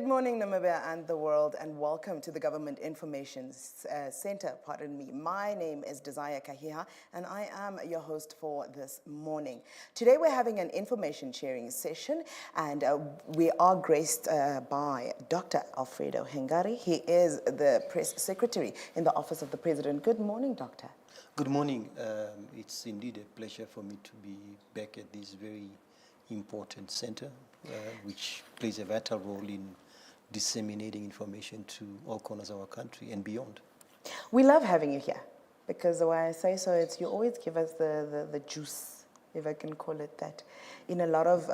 Good morning, Namibia and the world, and welcome to the Government Information Center. Pardon me. My name is Desire Kahiha, and I am your host for this morning. Today, we're having an information sharing session, and we are graced by Dr. Alfredo Hengari. He is the press secretary in the Office of the President. Good morning, Doctor. Good morning. It's indeed a pleasure for me to be back at this very important center, which plays a vital role in disseminating information to all corners of our country and beyond. We love having you here because the way I say so, it's you always give us the juice, if I can call it that, in a lot of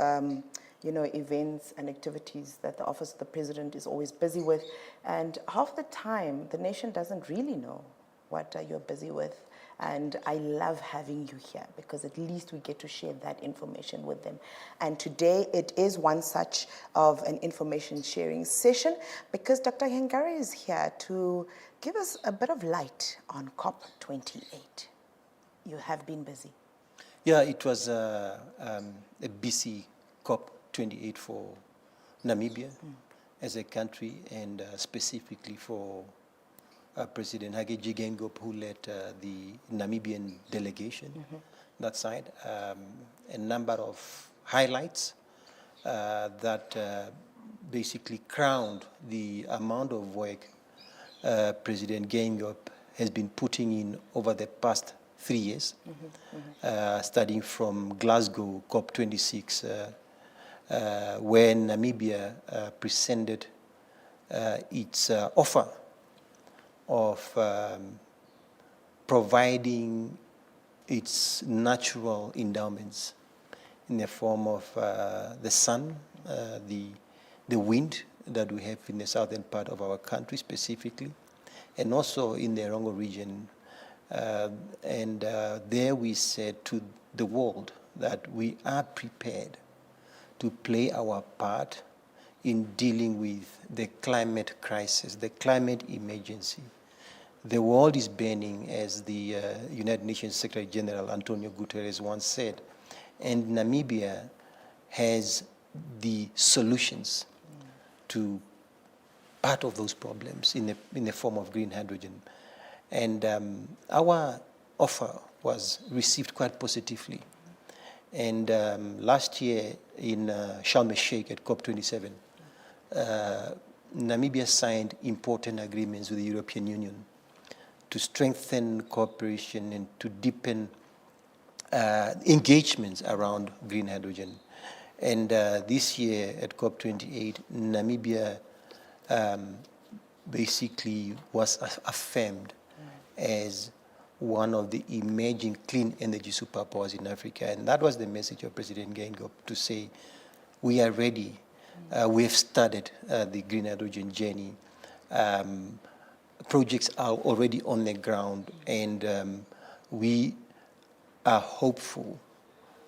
events and activities that the Office of the President is always busy with, and half the time the nation doesn't really know what you're busy with. And I love having you here because at least we get to share that information with them. And today it is one such of an information sharing session because Dr. Hengari is here to give us a bit of light on COP28. You have been busy. Yeah, it was a busy COP28 for Namibia as a country, and specifically for President Hage Geingob, who led the Namibian delegation, that side. A number of highlights that basically crowned the amount of work President Geingob has been putting in over the past 3 years, starting from Glasgow COP26, where Namibia presented its offer of providing its natural endowments in the form of the sun, the wind that we have in the southern part of our country specifically, and also in the Erongo region. There we said to the world that we are prepared to play our part in dealing with the climate crisis, the climate emergency. The world is burning, as the United Nations Secretary General Antonio Guterres once said, and Namibia has the solutions to part of those problems in the form of green hydrogen. And our offer was received quite positively. And last year in Sharm el-Sheikh at COP27, Namibia signed important agreements with the European Union to strengthen cooperation and to deepen engagements around green hydrogen. And this year at COP28, Namibia basically was affirmed as one of the emerging clean energy superpowers in Africa. And that was the message of President Geingob, to say, we are ready. We have started the green hydrogen journey. Projects are already on the ground, and we are hopeful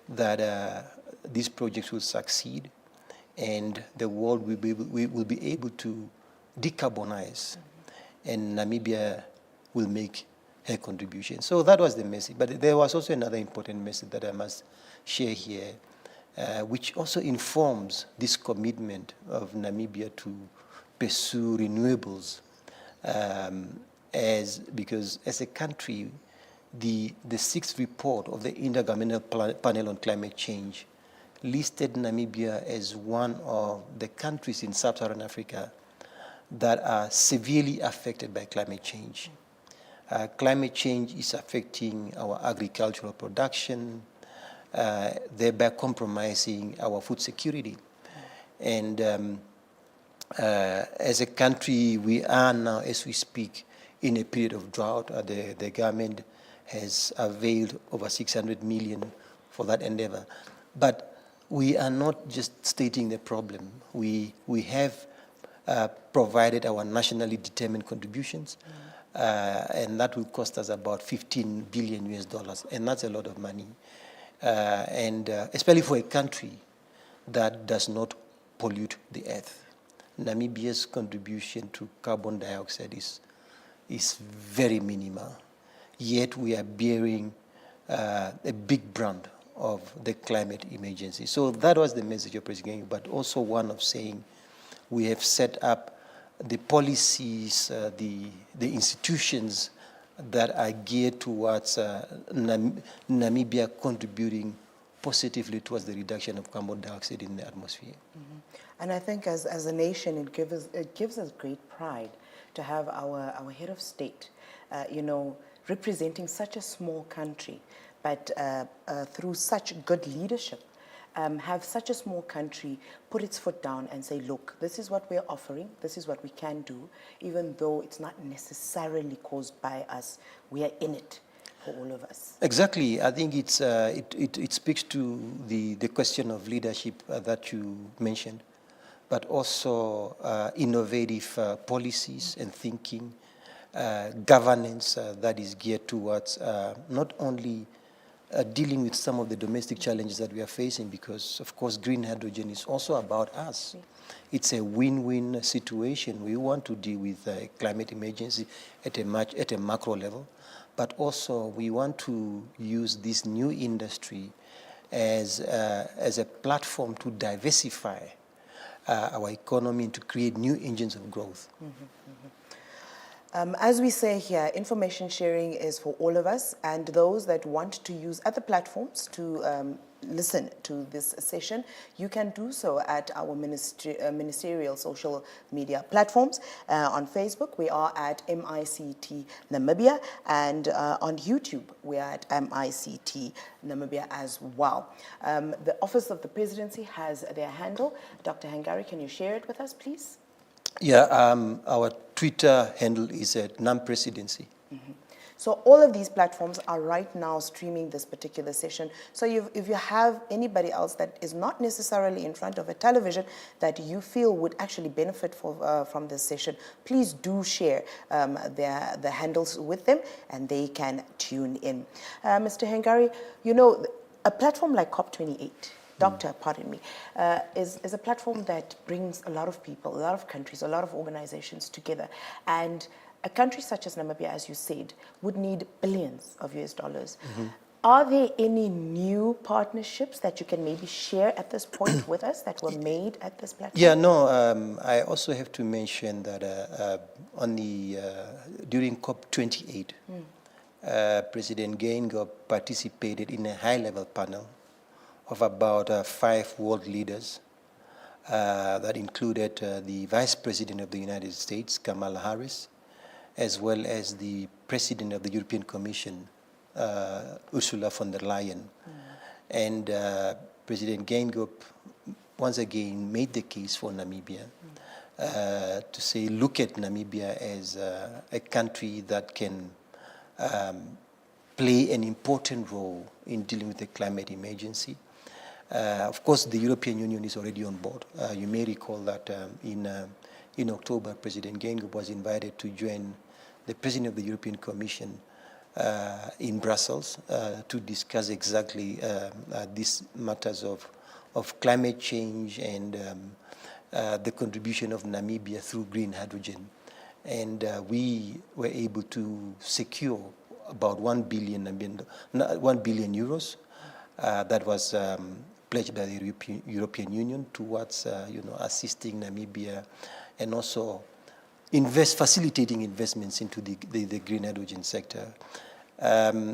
that these projects will succeed and the world will be able to decarbonize, and Namibia will make her contribution. So that was the message. But there was also another important message that I must share here, which also informs this commitment of Namibia to pursue renewables, because as a country, the sixth report of the Intergovernmental Panel on Climate Change listed Namibia as one of the countries in sub-Saharan Africa that are severely affected by climate change. Climate change is affecting our agricultural production, thereby compromising our food security. And as a country, we are now, as we speak, in a period of drought. The government has availed over 600 million for that endeavor. But we are not just stating the problem. We have provided our nationally determined contributions, and that will cost us about $15 billion US, and that's a lot of money. And especially for a country that does not pollute the earth. Namibia's contribution to carbon dioxide is very minimal, yet we are bearing a big brand of the climate emergency. So that was the message of President Geingob, but also one of saying We have set up the policies, the institutions that are geared towards Namibia contributing positively towards the reduction of carbon dioxide in the atmosphere. Mm-hmm. And I think as a nation, it gives us great pride to have our head of state, representing such a small country, but through such good leadership, have such a small country put its foot down and say, look, this is what we're offering, this is what we can do, even though it's not necessarily caused by us. We are in it for all of us. Exactly. I think it speaks to the question of leadership that you mentioned, but also innovative policies and thinking, governance that is geared towards not only dealing with some of the domestic challenges that we are facing, because of course green hydrogen is also about us. It's a win-win situation. We want to deal with climate emergency at a macro level, but also we want to use this new industry as a platform to diversify our economy and to create new engines of growth. Mm-hmm, mm-hmm. As we say here, information sharing is for all of us, and those that want to use other platforms to listen to this session, you can do so at our ministerial social media platforms. On Facebook, we are at MICT Namibia, and on YouTube, we are at MICT Namibia as well. The Office of the Presidency has their handle. Dr. Hangari, can you share it with us, please? Yeah, our Twitter handle is at NAM-Presidency. Mm-hmm. So all of these platforms are right now streaming this particular session. So if you have anybody else that is not necessarily in front of a television that you feel would actually benefit from this session, please do share the handles with them and they can tune in. Mr. Hangari, a platform like COP28, Doctor, pardon me, is a platform that brings a lot of people, a lot of countries, a lot of organizations together. And a country such as Namibia, as you said, would need billions of US dollars. Mm-hmm. Are there any new partnerships that you can maybe share at this point with us that were made at this platform? Yeah, no, I also have to mention that during COP28, President Geingob participated in a high-level panel of about 5 world leaders that included the Vice President of the United States, Kamala Harris, as well as the President of the European Commission, Ursula von der Leyen. And President Geingob once again made the case for Namibia to say, look at Namibia as a country that can play an important role in dealing with the climate emergency. Of course, the European Union is already on board. You may recall that in October, President Geingob was invited to join the President of the European Commission in Brussels to discuss exactly these matters of climate change and the contribution of Namibia through green hydrogen. And we were able to secure about 1 billion euros that was pledged by the European Union towards assisting Namibia and also facilitating investments into the green hydrogen sector. There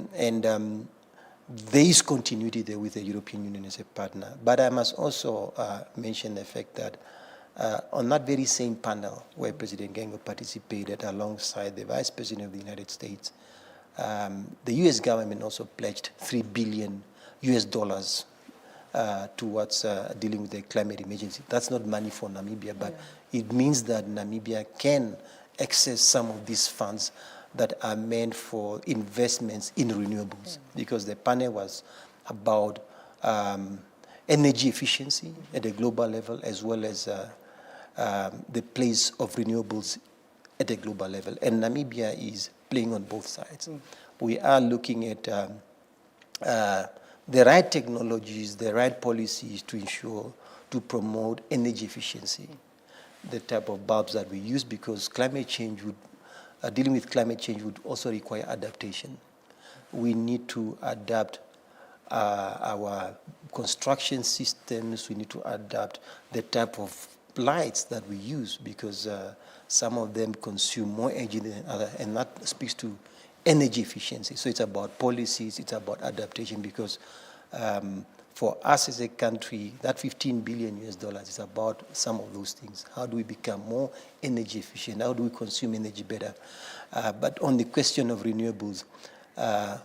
is continuity there with the European Union as a partner. But I must also mention the fact that on that very same panel where President Geingob participated alongside the Vice President of the United States, the U.S. government also pledged $3 billion towards dealing with the climate emergency. That's not money for Namibia, but it means that Namibia can access some of these funds that are meant for investments in renewables, because the panel was about energy efficiency at a global level, as well as the place of renewables at a global level. And Namibia is playing on both sides. We are looking at the right technologies, the right policies to promote energy efficiency, the type of bulbs that we use, because climate change dealing with climate change would also require adaptation. We need to adapt our construction systems. We need to adapt the type of lights that we use, because some of them consume more energy than others, and that speaks to energy efficiency. So it's about policies, it's about adaptation, because for us as a country, that $15 billion is about some of those things. How do we become more energy efficient? How do we consume energy better? But on the question of renewables,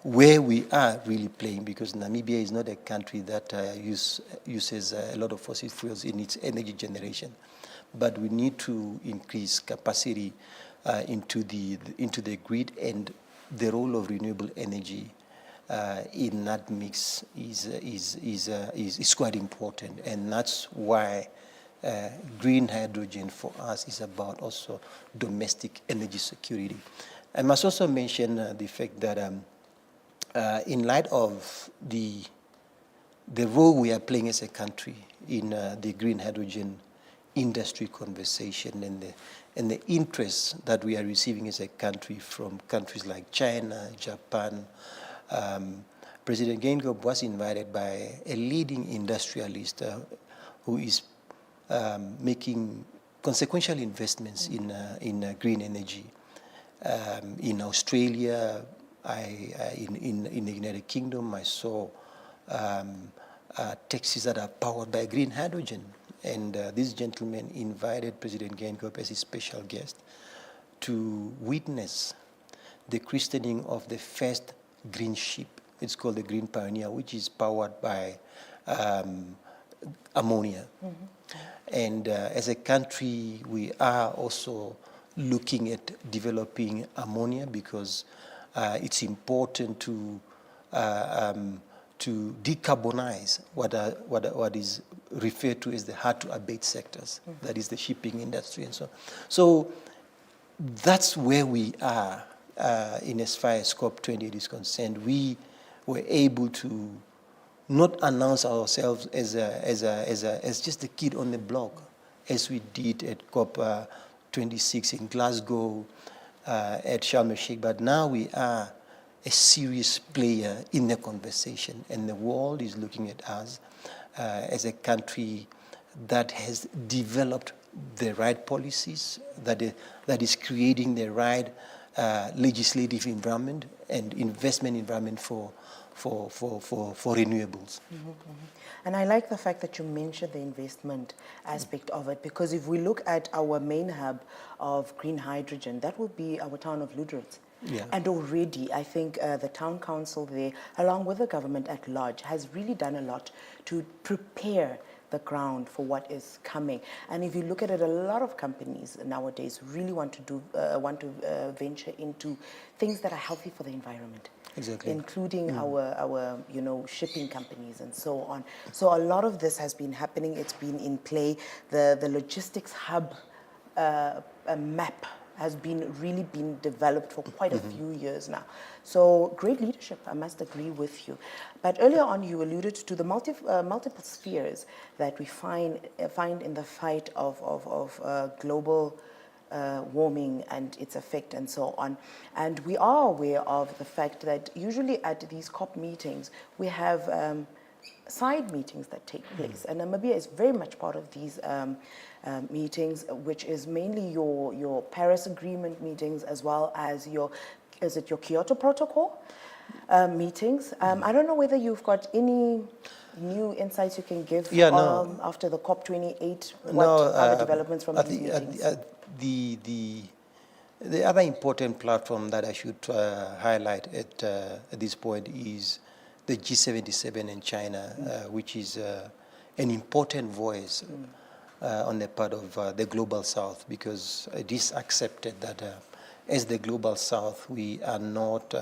where we are really playing, because Namibia is not a country that uses a lot of fossil fuels in its energy generation, but we need to increase capacity into the grid, and the role of renewable energy in that mix is quite important, and that's why green hydrogen for us is about also domestic energy security. I must also mention the fact that in light of the role we are playing as a country in the green hydrogen industry conversation, and the interest that we are receiving as a country from countries like China, Japan, President Geingob was invited by a leading industrialist who is making consequential investments in green energy. In Australia, in the United Kingdom, I saw taxis that are powered by green hydrogen. And this gentleman invited President Geingob as his special guest to witness the christening of the first green ship. It's called the Green Pioneer, which is powered by ammonia. And as a country, we are also looking at developing ammonia, because it's important to decarbonize what is referred to as the hard-to-abate sectors, that is the shipping industry and so on. So that's where we are in as far as COP28 is concerned. We were able to not announce ourselves as just a kid on the block, as we did at COP26 in Glasgow, at Sharm el-Sheikh, but now we are a serious player in the conversation, and the world is looking at us as a country that has developed the right policies, that is creating the right legislative environment and investment environment for renewables. And I like the fact that you mentioned the investment aspect of it, because if we look at our main hub of green hydrogen, that will be our town of Ludritz. Yeah. And already, I think the town council there, along with the government at large, has really done a lot to prepare the ground for what is coming. And if you look at it, a lot of companies nowadays really want to venture into things that are healthy for the environment. Exactly. Including our shipping companies and so on. So a lot of this has been happening. It's been in play. The logistics hub map has really been developed for quite a few years now. So great leadership, I must agree with you. But earlier on, you alluded to the multiple spheres that we find in the fight of global warming and its effect and so on. And we are aware of the fact that usually at these COP meetings, we have side meetings that take place. And Namibia is very much part of these meetings, which is mainly your Paris Agreement meetings, as well as your Kyoto Protocol meetings. I don't know whether you've got any new insights you can give after the COP28. What are the developments from these meetings? The other important platform that I should highlight at this point is the G77 in China, which is an important voice on the part of the Global South, because it is accepted that as the Global South, we are not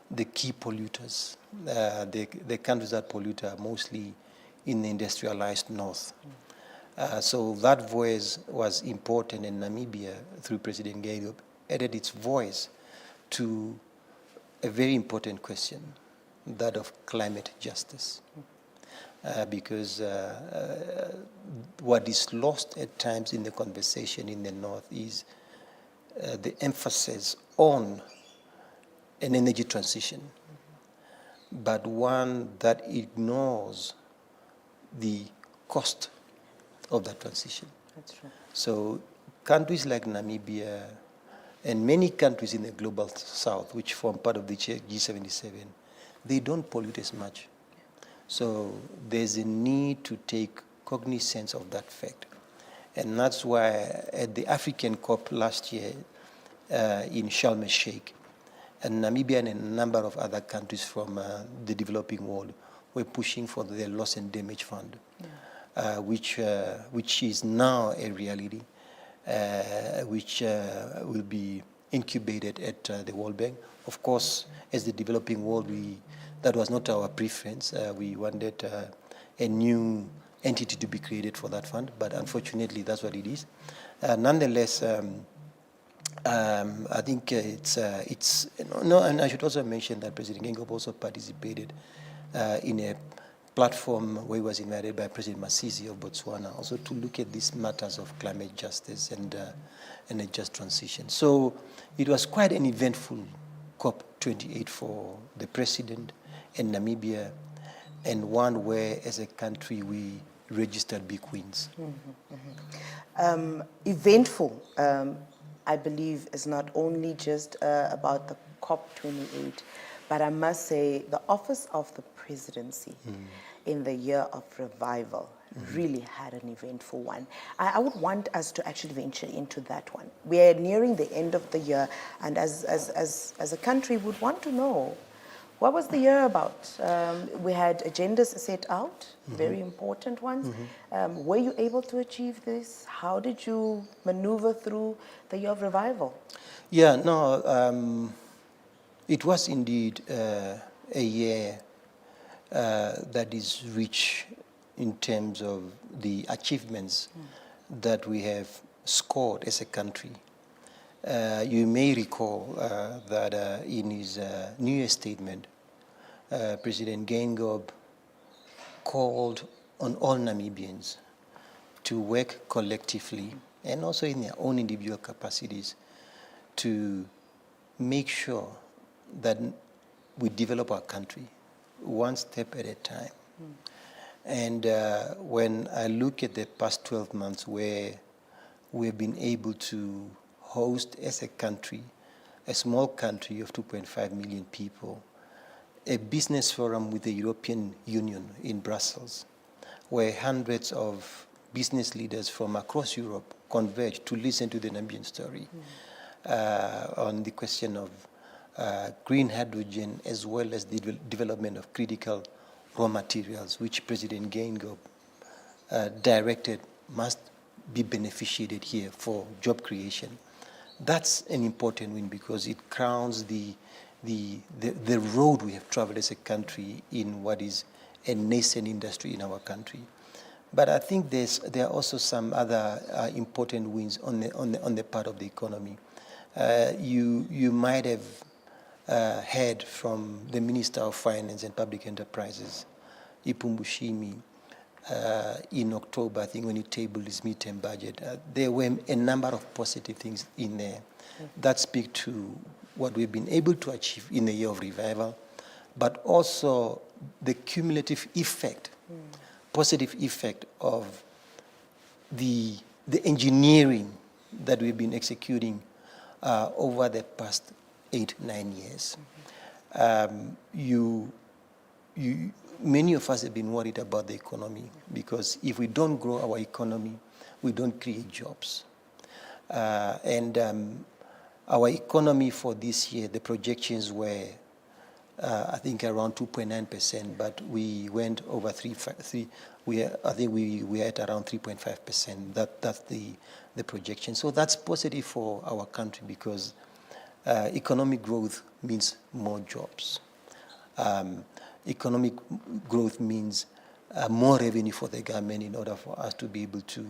the key polluters. The countries that pollute are mostly in the industrialized North. So that voice was important, and Namibia, through President Geingob, added its voice to a very important question, that of climate justice. Because what is lost at times in the conversation in the North is the emphasis on an energy transition, but one that ignores the cost of that transition. That's true. So countries like Namibia and many countries in the global south, which form part of the G77, they don't pollute as much. So there's a need to take cognizance of that fact. And that's why at the African COP last year in Sharm el-Sheikh, and Namibia and a number of other countries from the developing world were pushing for the loss and damage fund, which is now a reality, which will be incubated at the World Bank. Of course, as the developing world, that was not our preference. We wanted a new entity to be created for that fund, but unfortunately, that's what it is. Nonetheless, I think and I should also mention that President Gengob also participated in a platform where he was invited by President Masisi of Botswana also to look at these matters of climate justice and a just transition. So it was quite an eventful COP28 for the President and Namibia, and one where, as a country, we registered big wins. Eventful, I believe, is not only just about the COP28, but I must say the office of the presidency in the year of revival really had an eventful one. I would want us to actually venture into that one. We are nearing the end of the year, and as a country, would want to know, what was the year about? We had agendas set out, very important ones. Were you able to achieve this? How did you maneuver through the year of revival? Yeah, no, it was indeed a year that is rich in terms of the achievements that we have scored as a country. You may recall that in his New Year statement, President Gengob called on all Namibians to work collectively and also in their own individual capacities to make sure that we develop our country one step at a time. And when I look at the past 12 months where we've been able to host as a country, a small country of 2.5 million people, a business forum with the European Union in Brussels, where hundreds of business leaders from across Europe converged to listen to the Namibian story on the question of green hydrogen as well as the development of critical raw materials, which President Gengob directed must be beneficiated here for job creation. That's an important win because it crowns the road we have traveled as a country in what is a nascent industry in our country. But I think there are also some other important wins on the part of the economy. You might have heard from the Minister of Finance and Public Enterprises, Ipumbushimi, in October, I think, when he tabled his midterm budget. There were a number of positive things in there that speak to what we've been able to achieve in the year of revival, but also the cumulative effect, positive effect of the engineering that we've been executing over the past 8-9 years. Many of us have been worried about the economy because if we don't grow our economy, we don't create jobs. Our economy for this year, the projections were, I think, around 2.9%, but we went over I think we were at around 3.5%. That's the projection. So that's positive for our country because economic growth means more jobs. Economic growth means more revenue for the government in order for us to be able to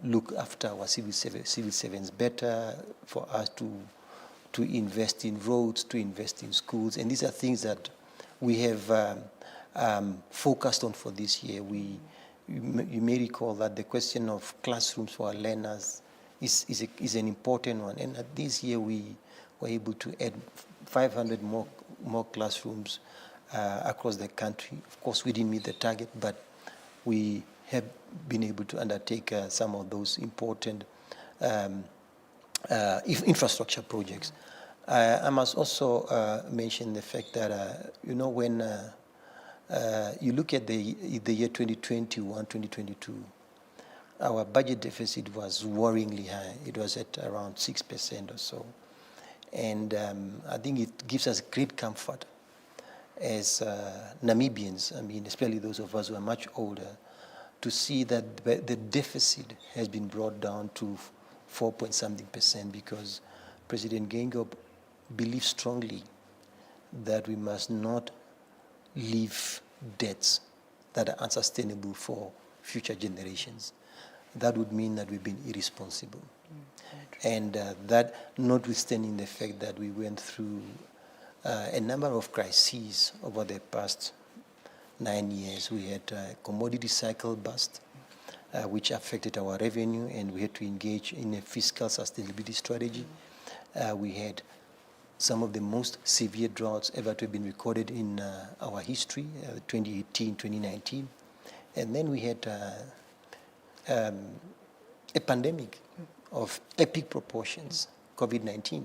look after our civil servants better, for us to invest in roads, to invest in schools. And these are things that we have focused on for this year. You may recall that the question of classrooms for our learners is an important one. And this year we were able to add 500 more classrooms across the country. Of course, we didn't meet the target, but we have been able to undertake some of those important infrastructure projects. I must also mention the fact that, when you look at the year 2021, 2022, our budget deficit was worryingly high. It was at around 6% or so. And I think it gives us great comfort as Namibians, especially those of us who are much older, to see that the deficit has been brought down to 4-point-something%, because President Gengo believes strongly that we must not leave debts that are unsustainable for future generations. That would mean that we've been irresponsible. And that, notwithstanding the fact that we went through a number of crises over the past 9 years. We had a commodity cycle bust, which affected our revenue, and we had to engage in a fiscal sustainability strategy. We had some of the most severe droughts ever to have been recorded in our history, 2018, 2019. And then we had a pandemic of epic proportions, COVID-19.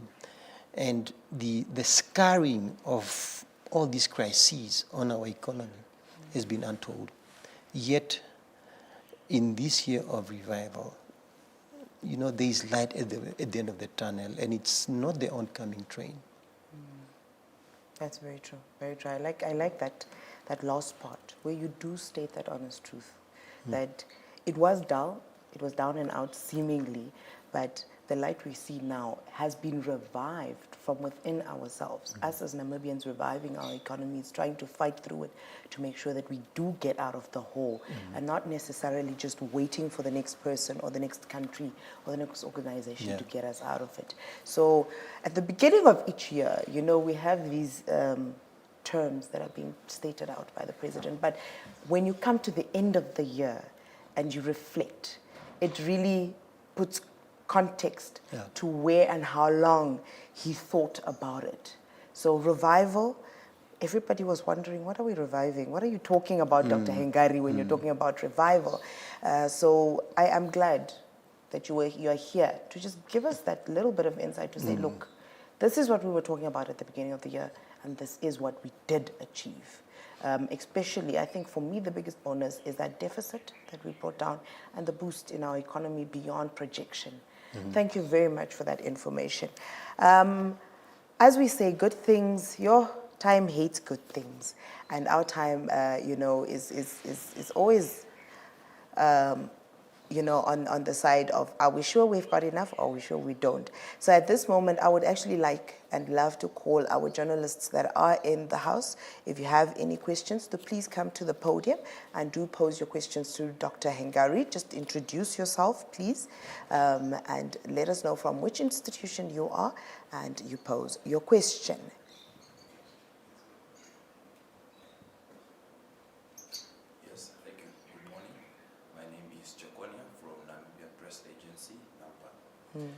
And the scarring of all these crises on our economy has been untold. Yet, in this year of revival, there is light at the end of the tunnel, and it's not the oncoming train. That's very true, very true. I like that last part where you do state that honest truth, that it was dull, it was down and out seemingly, but the light we see now has been revived from within ourselves. Us as Namibians reviving our economies, trying to fight through it to make sure that we do get out of the hole and not necessarily just waiting for the next person or the next country or the next organization to get us out of it. So at the beginning of each year, we have these terms that are being stated out by the president. But when you come to the end of the year and you reflect, it really puts context to where and how long he thought about it. So revival, everybody was wondering, what are we reviving? What are you talking about, Dr. Hengari, when you're talking about revival? So I am glad that you are here to just give us that little bit of insight to say, look, this is what we were talking about at the beginning of the year, and this is what we did achieve. Especially, I think for me, the biggest bonus is that deficit that we brought down and the boost in our economy beyond projection. Thank you very much for that information. As we say, good things, your time hates good things. And our time, is always, on the side of, are we sure we've got enough or are we sure we don't? So at this moment, I would actually like and love to call our journalists that are in the house. If you have any questions, to please come to the podium and do pose your questions to Dr. Hengari. Just introduce yourself, please, and let us know from which institution you are, and you pose your question.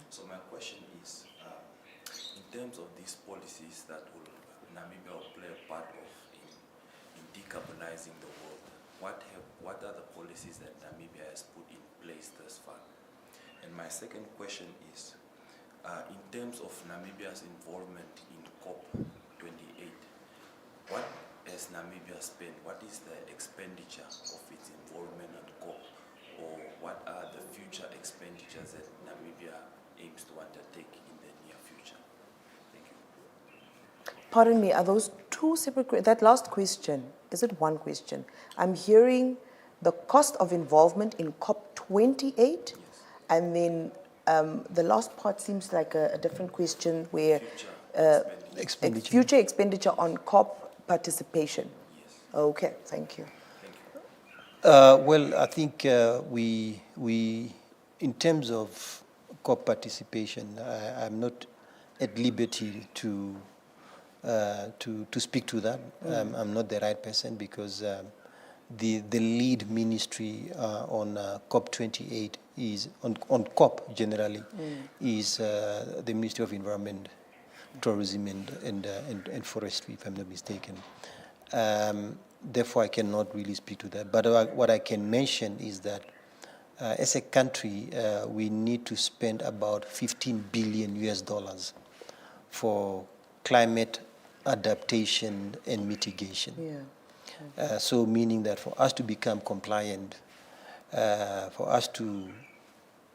So my question is, in terms of these policies that Namibia will play a part of in decarbonizing the world, what are the policies that Namibia has put in place thus far? And my second question is, in terms of Namibia's involvement in COP28, what has Namibia spent? What is the expenditure of its involvement in COP? Or what are the future expenditures that Namibia aims to undertake in the near future? Thank you. Pardon me, are those two separate questions? That last question, is it one question? I'm hearing the cost of involvement in COP28, yes. And then the last part seems like a different question where future expenditure on COP participation. Yes. Okay, thank you. Well, I think we, in terms of COP participation, I'm not at liberty to speak to that. I'm not the right person because the lead ministry on COP28 is on COP generally is the Ministry of Environment, Tourism and Forestry, if I'm not mistaken. therefore I cannot really speak to that. But what I can mention is that as a country, we need to spend about 15 billion US dollars for climate adaptation and mitigation. Yeah. So meaning that for us to become compliant, for us to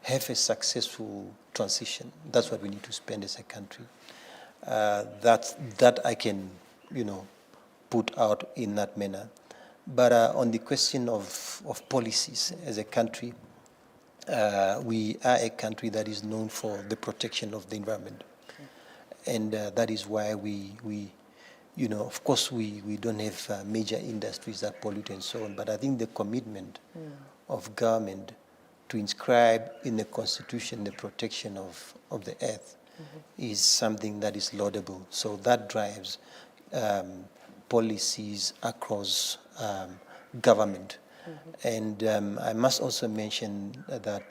have a successful transition, that's what we need to spend as a country. That I can, put out in that manner. But on the question of policies as a country, we are a country that is known for the protection of the environment. And that is why we of course, we don't have major industries that pollute and so on, but I think the commitment of government to inscribe in the Constitution the protection of the earth is something that is laudable. So that drives policies across government. And I must also mention that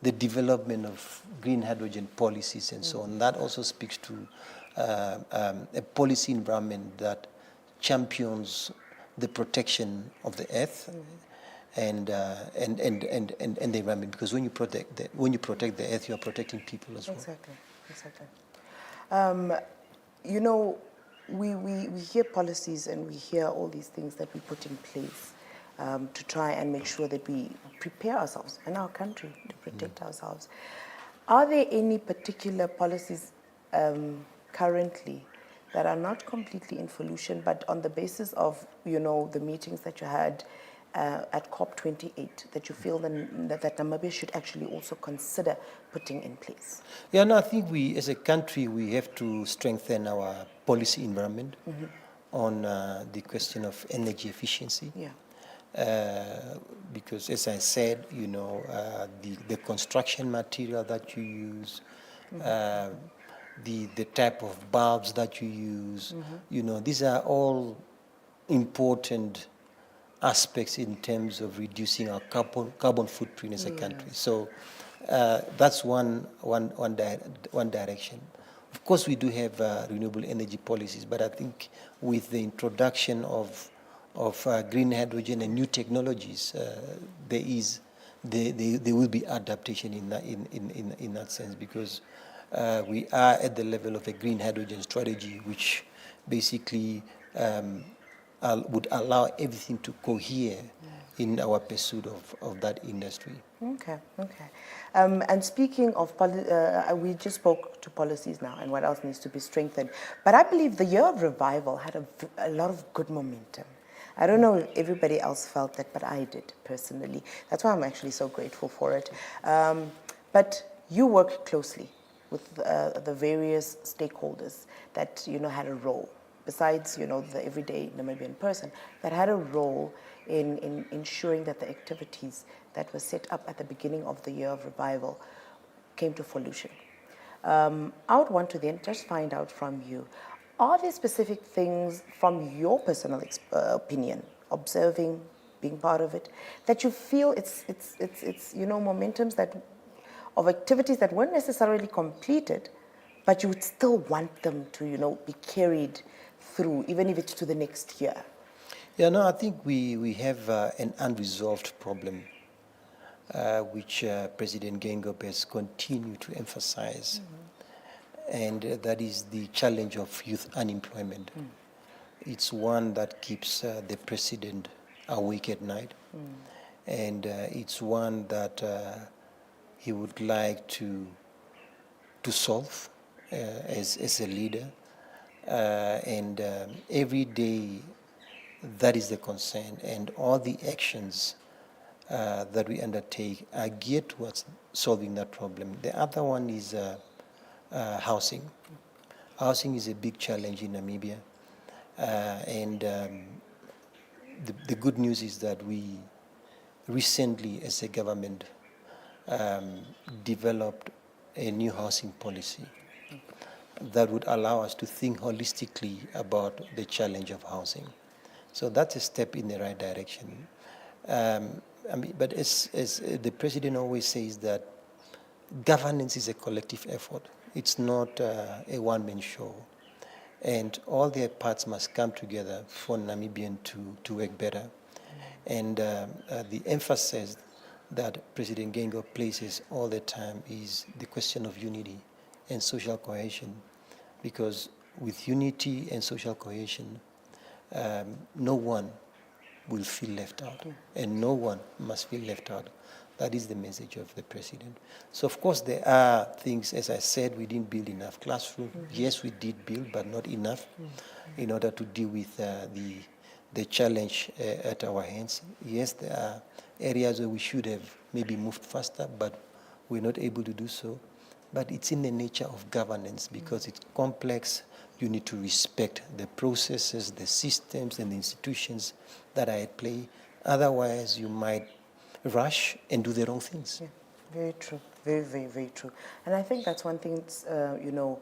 the development of green hydrogen policies and so on, that also speaks to a policy environment that champions the protection of the earth and the environment. Because when you protect the earth, you are protecting people as well. Exactly. We hear policies and we hear all these things that we put in place to try and make sure that we prepare ourselves and our country to protect ourselves. Are there any particular policies currently that are not completely in solution, but on the basis of, the meetings that you had at COP28, that you feel that Namibia should actually also consider putting in place? Yeah, no, I think we, as a country, we have to strengthen our policy environment on the question of energy efficiency. Yeah. Because, as I said, the construction material that you use, the type of bulbs that you use, these are all important aspects in terms of reducing our carbon footprint as a country. So that's one direction. Of course, we do have renewable energy policies, but I think with the introduction of green hydrogen and new technologies, there will be adaptation in that sense, because we are at the level of a green hydrogen strategy, which basically would allow everything to cohere in our pursuit of that industry. Okay. And speaking of, we just spoke to policies now and what else needs to be strengthened. But I believe the year of revival had a lot of good momentum. I don't know if everybody else felt that, but I did personally. That's why I'm actually so grateful for it. But you worked closely with the various stakeholders that had a role, besides the everyday Namibian person, that had a role in ensuring that the activities that were set up at the beginning of the year of revival came to fruition. I would want to then just find out from you, are there specific things from your personal opinion, observing, being part of it, that you feel it's momentums of activities that weren't necessarily completed, but you would still want them to be carried through, even if it's to the next year? Yeah, no, I think we have an unresolved problem, which President Geingob has continued to emphasize, and that is the challenge of youth unemployment. It's one that keeps the president awake at night, and it's one that he would like to solve as a leader, and every day that is the concern, and all the actions that we undertake are geared towards solving that problem. The other one is housing. Housing is a big challenge in Namibia, and the good news is that we recently, as a government, developed a new housing policy that would allow us to think holistically about the challenge of housing. So that's a step in the right direction. But as the president always says, that governance is a collective effort. It's not a one-man show. And all their parts must come together for Namibian to work better. And the emphasis that President Gengo places all the time is the question of unity and social cohesion. Because with unity and social cohesion, no one will feel left out, and no one must feel left out. That is the message of the president. So, of course, there are things, as I said, we didn't build enough classrooms. Yes, we did build, but not enough in order to deal with the challenge at our hands. Yes, there are areas where we should have maybe moved faster, but we're not able to do so. But it's in the nature of governance because it's complex. You need to respect the processes, the systems, and the institutions that are at play. Otherwise, you might rush and do the wrong things. Yeah, very true. Very, very, very true. And I think that's one thing, you know,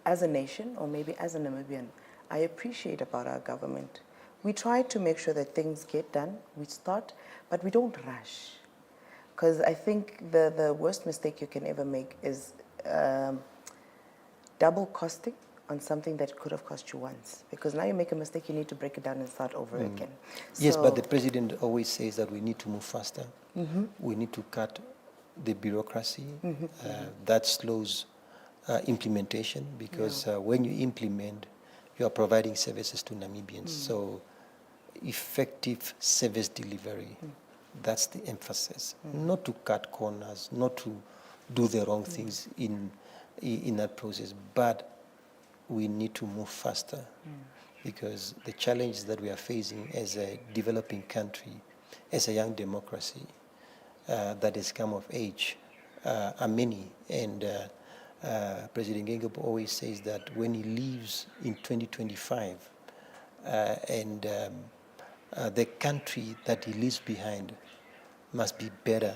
as a nation or maybe as a Namibian, I appreciate about our government. We try to make sure that things get done, we start, but we don't rush. Because I think the worst mistake you can ever make is double costing on something that could have cost you once. Because now you make a mistake, you need to break it down and start over again. Yes, So, but the president always says that we need to move faster. We need to cut the bureaucracy. That slows implementation because when you implement, you are providing services to Namibians. So effective service delivery, that's the emphasis. Not to cut corners, not to do the wrong things in that process, but we need to move faster because the challenges that we are facing as a developing country, as a young democracy that has come of age are many. And President Gengo always says that when he leaves in 2025 and the country that he leaves behind must be better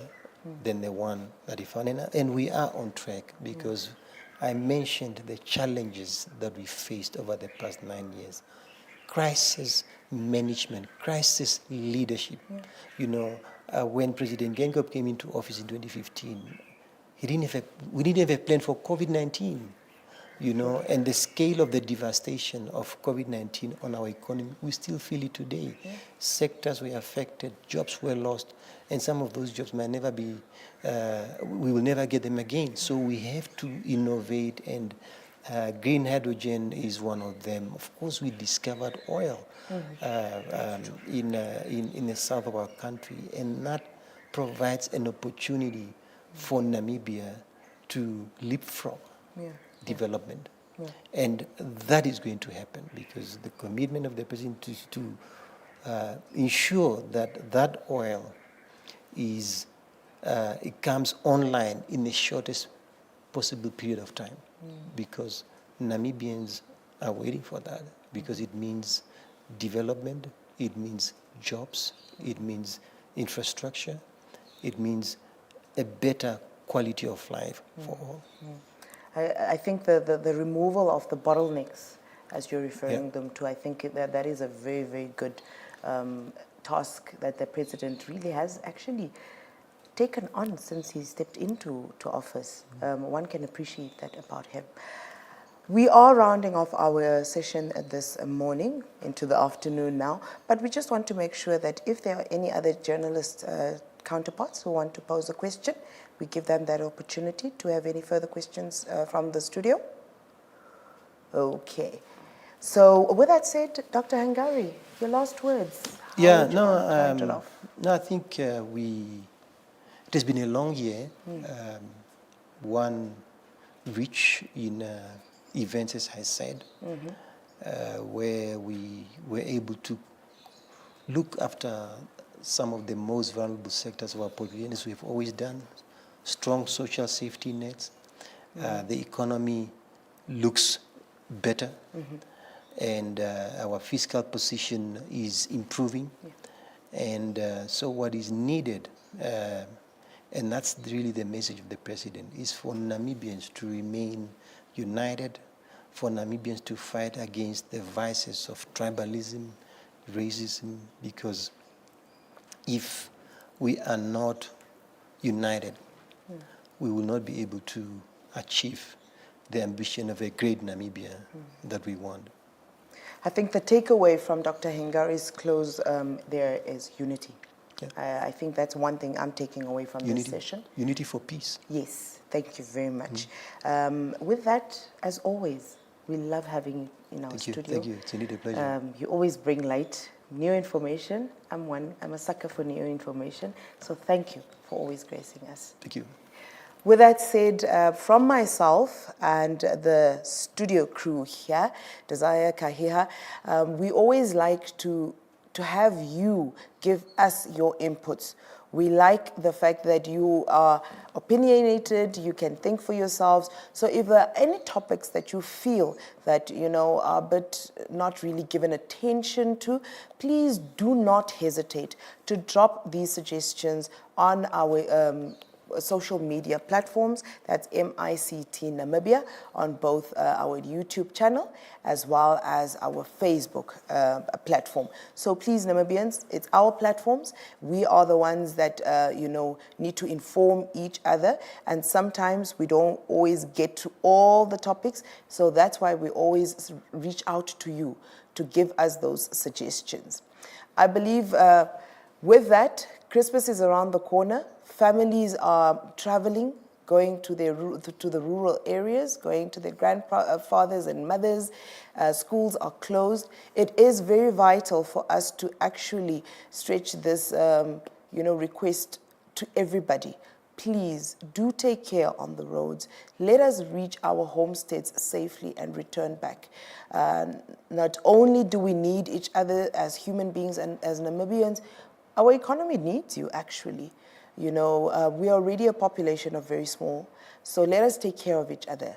than the one that he found. And we are on track because I mentioned the challenges that we faced over the past 9 years. Crisis management, crisis leadership. You know, when President Gengo came into office in 2015, we didn't have a plan for COVID-19. You know, and the scale of the devastation of COVID-19 on our economy, we still feel it today. Sectors were affected, jobs were lost, and some of those jobs might never be, we will never get them again. So we have to innovate, and green hydrogen is one of them. Of course, we discovered oil in the south of our country, and that provides an opportunity for Namibia to leapfrog development. And that is going to happen because the commitment of the president is to ensure that that oil is it comes online in the shortest possible period of time because Namibians are waiting for that because it means development, it means jobs, it means infrastructure, it means a better quality of life for all. I think the removal of the bottlenecks, as you're referring them to, I think that is a very, very good task that the president really has actually taken on since he stepped into office. One can appreciate that about him. We are rounding off our session this morning into the afternoon now, but we just want to make sure that if there are any other journalist counterparts who want to pose a question, we give them that opportunity to have any further questions from the studio. Okay. So with that said, Dr. Hangari, your last words. How would you want to round it off? I think it has been a long year, one rich in events, as I said, where we were able to look after some of the most vulnerable sectors of our population, as we've always done. Strong social safety nets. The economy looks better, and our fiscal position is improving. And so what is needed, and that's really the message of the president, is for Namibians to remain united, for Namibians to fight against the vices of tribalism, racism, because if we are not united, we will not be able to achieve the ambition of a great Namibia that we want. I think the takeaway from Dr. Hengari's close there is unity. Yeah. I think that's one thing I'm taking away from this session. Unity for peace. Yes, thank you very much. With that, as always, we love having you in our studio. Thank you. It's indeed a pleasure. You always bring light, new information. I'm a sucker for new information. So thank you for always gracing us. Thank you. With that said, from myself and the studio crew here, Desire Kahiha, we always like to have you give us your inputs. We like the fact that you are opinionated, you can think for yourselves. So if there are any topics that you feel that, are a bit not really given attention to, please do not hesitate to drop these suggestions on our social media platforms. That's MICT Namibia on both our YouTube channel as well as our Facebook platform. So please, Namibians, it's our platforms. We are the ones that, need to inform each other. And sometimes we don't always get to all the topics. So that's why we always reach out to you to give us those suggestions. I believe with that, Christmas is around the corner. Families are traveling, going to the rural areas, going to their grandfathers and mothers. Schools are closed. It is very vital for us to actually stretch this, request to everybody. Please do take care on the roads. Let us reach our homesteads safely and return back. Not only do we need each other as human beings and as Namibians, our economy needs you, actually. We are already a population of very small, so let us take care of each other.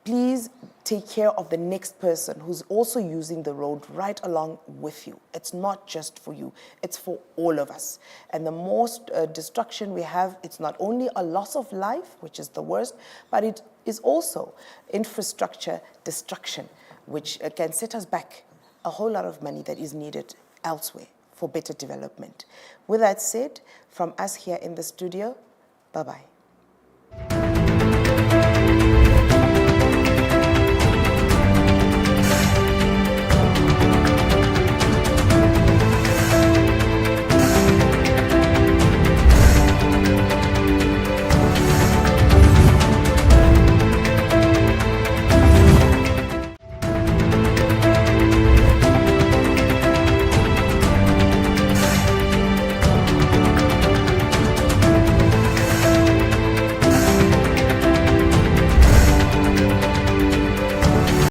Please take care of the next person who's also using the road right along with you. It's not just for you, it's for all of us. And the most destruction we have, it's not only a loss of life, which is the worst, but it is also infrastructure destruction, which can set us back a whole lot of money that is needed elsewhere for better development. With that said, from us here in the studio, bye-bye.